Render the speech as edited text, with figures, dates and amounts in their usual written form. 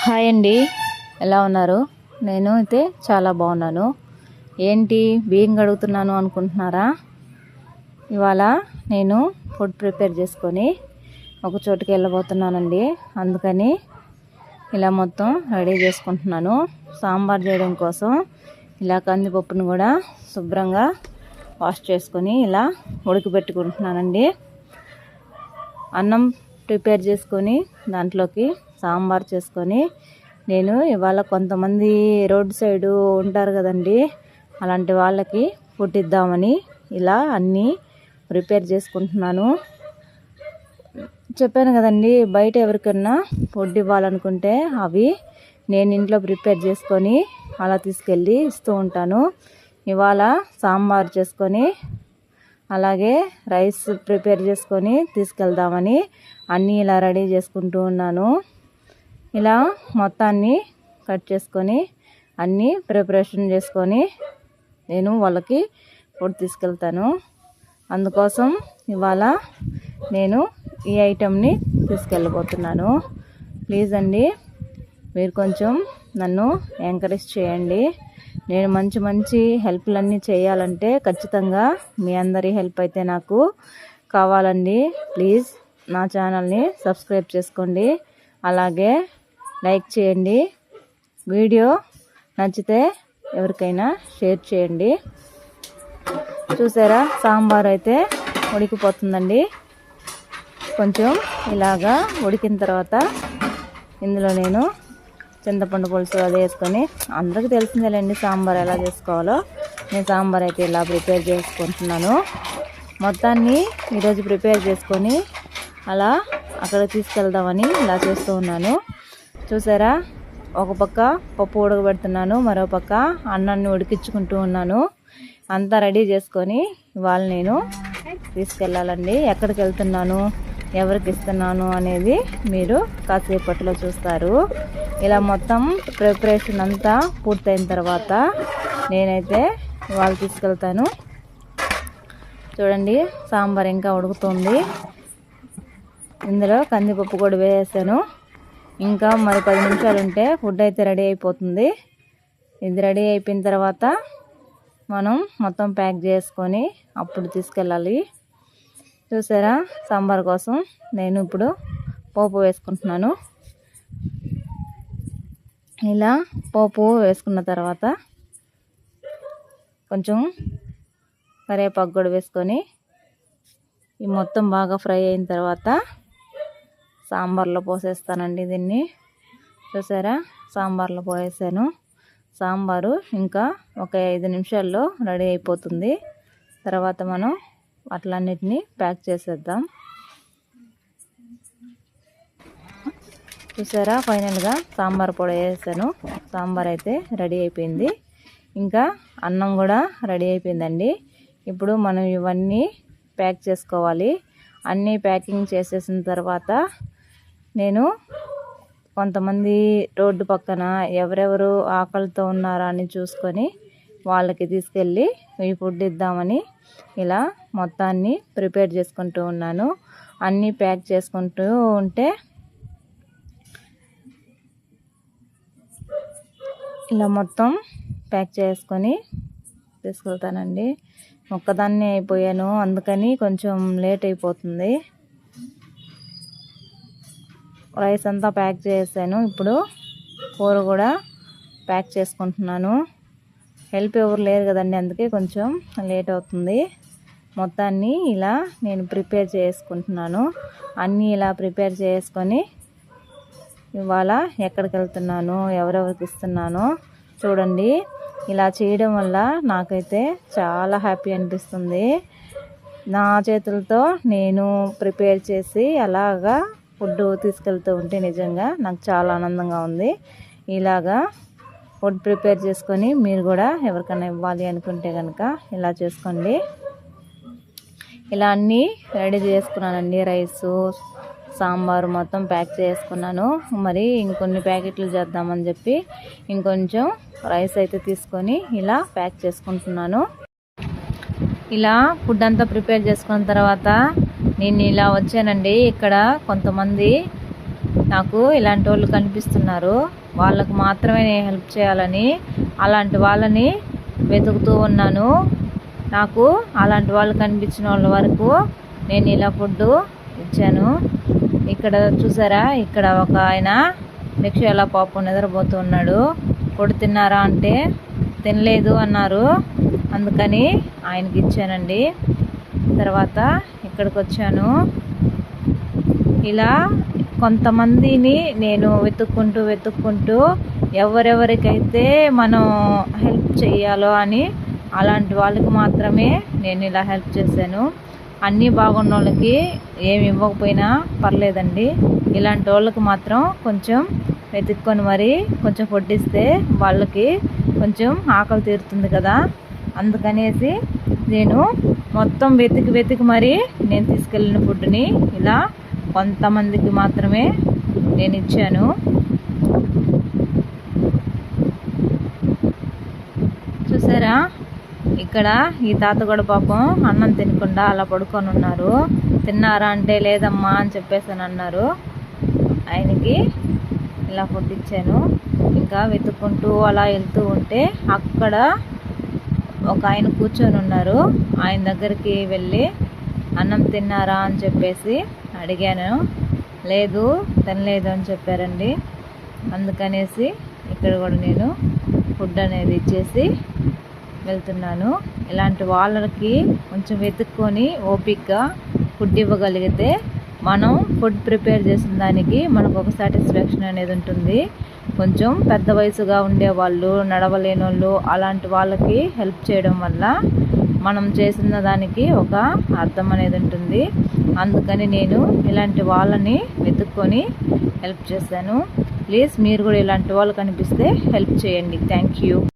Hi అండి, ఎలా ఉన్నారు? నేను అయితే చాలా బాగున్నాను. ఏంటి బియ్యం కడుగుతున్నాను అనుకుంటున్నారా? ఇవాళ నేను ఫుడ్ ప్రిపేర్ చేసుకొని ఒక చోటుకి వెళ్ళబోతున్నానండి. అందుకని ఇలా మొత్తం రెడీ చేసుకుంటున్నాను. సాంబార్ చేయడం కోసం ఇలా కందిపప్పును కూడా శుభ్రంగా వాష్ చేసుకొని ఇలా ఉడకబెట్టుకుంటున్నానండి. అన్నం ప్రిపేర్ చేసుకొని దాంట్లోకి సాంబార్ చేసుకొని నేను ఇవాళ కొంతమంది రోడ్ సైడు ఉంటారు కదండి, అలాంటి వాళ్ళకి ఫుడ్ ఇద్దామని ఇలా అన్నీ ప్రిపేర్ చేసుకుంటున్నాను. చెప్పాను కదండి, బయట ఎవరికన్నా ఫుడ్ ఇవ్వాలనుకుంటే అవి నేను ఇంట్లో ప్రిపేర్ చేసుకొని అలా తీసుకెళ్ళి ఇస్తూ ఉంటాను. ఇవాళ సాంబార్ చేసుకొని అలాగే రైస్ ప్రిపేర్ చేసుకొని తీసుకెళ్దామని అన్నీ ఇలా రెడీ చేసుకుంటూ ఉన్నాను. ఇలా మొత్తాన్ని కట్ చేసుకొని అన్నీ ప్రిపరేషన్ చేసుకొని నేను వాళ్ళకి ఫుడ్ తీసుకెళ్తాను. అందుకోసం ఇవాళ నేను ఈ ఐటెంని తీసుకెళ్ళబోతున్నాను. ప్లీజ్ అండి, మీరు కొంచెం నన్ను ఎంకరేజ్ చేయండి. నేను మంచి మంచి హెల్ప్లన్నీ చేయాలంటే ఖచ్చితంగా మీ అందరి హెల్ప్ అయితే నాకు కావాలండి. ప్లీజ్ నా ఛానల్ని సబ్స్క్రైబ్ చేసుకోండి, అలాగే లైక్ చేయండి. వీడియో నచ్చితే ఎవరికైనా షేర్ చేయండి. చూసారా, సాంబార్ అయితే ఉడికిపోతుందండి. కొంచెం ఇలాగా ఉడికిన తర్వాత ఇందులో నేను చింతపండు పులుసు అది వేసుకొని, అందరికీ తెలిసిందేలేండి సాంబార్ ఎలా చేసుకోవాలో. నేను సాంబార్ అయితే ఇలా ప్రిపేర్ చేసుకుంటున్నాను. మొత్తాన్ని ఈరోజు ప్రిపేర్ చేసుకొని అలా అక్కడ తీసుకెళ్దామని ఇలా చేస్తూ ఉన్నాను. చూసారా, ఒక పక్క పప్పు ఉడకబెడుతున్నాను, మరో పక్క అన్నాన్ని ఉడికించుకుంటూ ఉన్నాను. అంతా రెడీ చేసుకొని ఇవాళ నేను తీసుకెళ్ళాలండి. ఎక్కడికి వెళ్తున్నాను, ఎవరికి ఇస్తున్నాను అనేది మీరు కాసేపట్లో చూస్తారు. ఇలా మొత్తం ప్రిపరేషన్ అంతా పూర్తయిన తర్వాత నేనైతే ఇవాళ తీసుకెళ్తాను. చూడండి, సాంబార్ ఇంకా ఉడుకుతుంది. ఇందులో కందిపప్పు కూడా వేసాను. ఇంకా మరి 10 నిమిషాలు ఉంటే ఫుడ్ అయితే రెడీ అయిపోతుంది. ఇది రెడీ అయిపోయిన తర్వాత మనం మొత్తం ప్యాక్ చేసుకొని అప్పుడు తీసుకెళ్ళాలి. చూసారా, సాంబార్ కోసం నేను ఇప్పుడు పోపు వేసుకుంటున్నాను. ఇలా పోపు వేసుకున్న తర్వాత కొంచెం కరివేపాకు కూడా వేసుకొని ఈ మొత్తం బాగా ఫ్రై అయిన తర్వాత సాంబార్లో పోసేస్తానండి దీన్ని. చూసారా, సాంబార్లో పోసేసాను. సాంబారు ఇంకా ఒక 5 నిమిషాల్లో రెడీ అయిపోతుంది. తర్వాత మనం అట్లన్నిటినీ ప్యాక్ చేసేద్దాం. చూసారా, ఫైనల్గా సాంబార్ పొడి వేసాను. సాంబార్ అయితే రెడీ అయిపోయింది. ఇంకా అన్నం కూడా రెడీ అయిపోయిందండి. ఇప్పుడు మనం ఇవన్నీ ప్యాక్ చేసుకోవాలి. అన్నీ ప్యాకింగ్ చేసేసిన తర్వాత నేను కొంతమంది రోడ్డు పక్కన ఎవరెవరు ఆకలితో ఉన్నారా అని చూసుకొని వాళ్ళకి తీసుకెళ్ళి ఈ ఫుడ్ ఇద్దామని ఇలా మొత్తాన్ని ప్రిపేర్ చేసుకుంటూ ఉన్నాను. అన్నీ ప్యాక్ చేసుకుంటూ ఉంటే ఇలా మొత్తం ప్యాక్ చేసుకొని తీసుకెళ్తానండి. ఒక్కదాన్నే అయిపోయాను, అందుకని కొంచెం లేట్ అయిపోతుంది. రైస్ అంతా ప్యాక్ చేసాను. ఇప్పుడు కూర కూడా ప్యాక్ చేసుకుంటున్నాను. హెల్ప్ ఎవరు లేరు కదండి, అందుకే కొంచెం లేట్ అవుతుంది. మొత్తాన్ని ఇలా నేను ప్రిపేర్ చేసుకుంటున్నాను. అన్నీ ఇలా ప్రిపేర్ చేసుకొని ఇవాళ ఎక్కడికి వెళ్తున్నాను, ఎవరెవరికి ఇస్తున్నాను చూడండి. ఇలా చేయడం వల్ల నాకైతే చాలా హ్యాపీ అనిపిస్తుంది. నా చేతులతో నేను ప్రిపేర్ చేసి అలాగా ఫుడ్ తీసుకెళ్తూ ఉంటే నిజంగా నాకు చాలా ఆనందంగా ఉంది. ఇలాగా ఫుడ్ ప్రిపేర్ చేసుకొని మీరు కూడా ఎవరికైనా ఇవ్వాలి అనుకుంటే కనుక ఇలా చేసుకోండి. ఇలా అన్నీ రెడీ చేసుకున్నానండి. రైసు, సాంబారు మొత్తం ప్యాక్ చేసుకున్నాను. మరి ఇంకొన్ని ప్యాకెట్లు చేద్దామని చెప్పి ఇంకొంచెం రైస్ అయితే తీసుకొని ఇలా ప్యాక్ చేసుకుంటున్నాను. ఇలా ఫుడ్ అంతా ప్రిపేర్ చేసుకున్న తర్వాత నేను ఇలా వచ్చానండి. ఇక్కడ కొంతమంది నాకు ఇలాంటి వాళ్ళు కనిపిస్తున్నారు, వాళ్ళకు మాత్రమే నేను హెల్ప్ చేయాలని అలాంటి వాళ్ళని వెతుకుతూ ఉన్నాను. నాకు అలాంటి వాళ్ళు కనిపించిన వాళ్ళ వరకు నేను ఇలా ఫుడ్ ఇచ్చాను. ఇక్కడ చూసారా, ఇక్కడ ఒక ఆయన రిక్షాలో పాపం నిద్రపోతూ ఉన్నాడు. ఫుడ్ తిన్నారా అంటే తినలేదు అన్నారు, అందుకని ఆయనకి ఇచ్చానండి. తర్వాత ఇక్కడికి వచ్చాను. ఇలా కొంతమందిని నేను వెతుక్కుంటూ ఎవరెవరికైతే మనం హెల్ప్ చేయాలో అని అలాంటి వాళ్ళకి మాత్రమే నేను ఇలా హెల్ప్ చేశాను. అన్నీ బాగున్న వాళ్ళకి ఏమి ఇవ్వకపోయినా పర్లేదండి, ఇలాంటి వాళ్ళకి మాత్రం కొంచెం వెతుక్కొని మరి కొంచెం ఫుడ్ ఇస్తే వాళ్ళకి కొంచెం ఆకలి తీరుతుంది కదా. అందుకనేసి నేను మొత్తం వెతికి మరి నేను తీసుకెళ్ళిన ఫుడ్ని ఇలా కొంతమందికి మాత్రమే నేను ఇచ్చాను. చూసారా, ఇక్కడ ఈ తాత కూడా పాపం అన్నం తినకుండా అలా పడుకొని ఉన్నారు. తిన్నారా అంటే లేదమ్మా అని చెప్పేసి అన్నారు. ఆయనకి ఇలా ఫుడ్ ఇచ్చాను. ఇంకా వెతుక్కుంటూ అలా వెళ్తూ ఉంటే అక్కడ ఒక ఆయన కూర్చొని ఉన్నారు. ఆయన దగ్గరికి వెళ్ళి అన్నం తిన్నారా అని చెప్పేసి అడిగాను. లేదు, తినలేదు అని చెప్పారండి. అందుకనేసి ఇక్కడ కూడా నేను ఫుడ్ అనేది ఇచ్చేసి వెళ్తున్నాను. ఇలాంటి వాళ్ళకి కొంచెం వెతుక్కొని ఓపికగా ఫుడ్ ఇవ్వగలిగితే మనం ఫుడ్ ప్రిపేర్ చేసిన దానికి మనకు ఒక సాటిస్ఫాక్షన్ అనేది ఉంటుంది. కొంచెం పెద్ద వయసుగా ఉండేవాళ్ళు, నడవలేని వాళ్ళు, అలాంటి వాళ్ళకి హెల్ప్ చేయడం వల్ల మనం చేసిన దానికి ఒక అర్థం అనేది ఉంటుంది. అందుకని నేను ఇలాంటి వాళ్ళని వెతుక్కొని హెల్ప్ చేశాను. ప్లీజ్ మీరు కూడా ఇలాంటి వాళ్ళు కనిపిస్తే హెల్ప్ చేయండి. Thank you.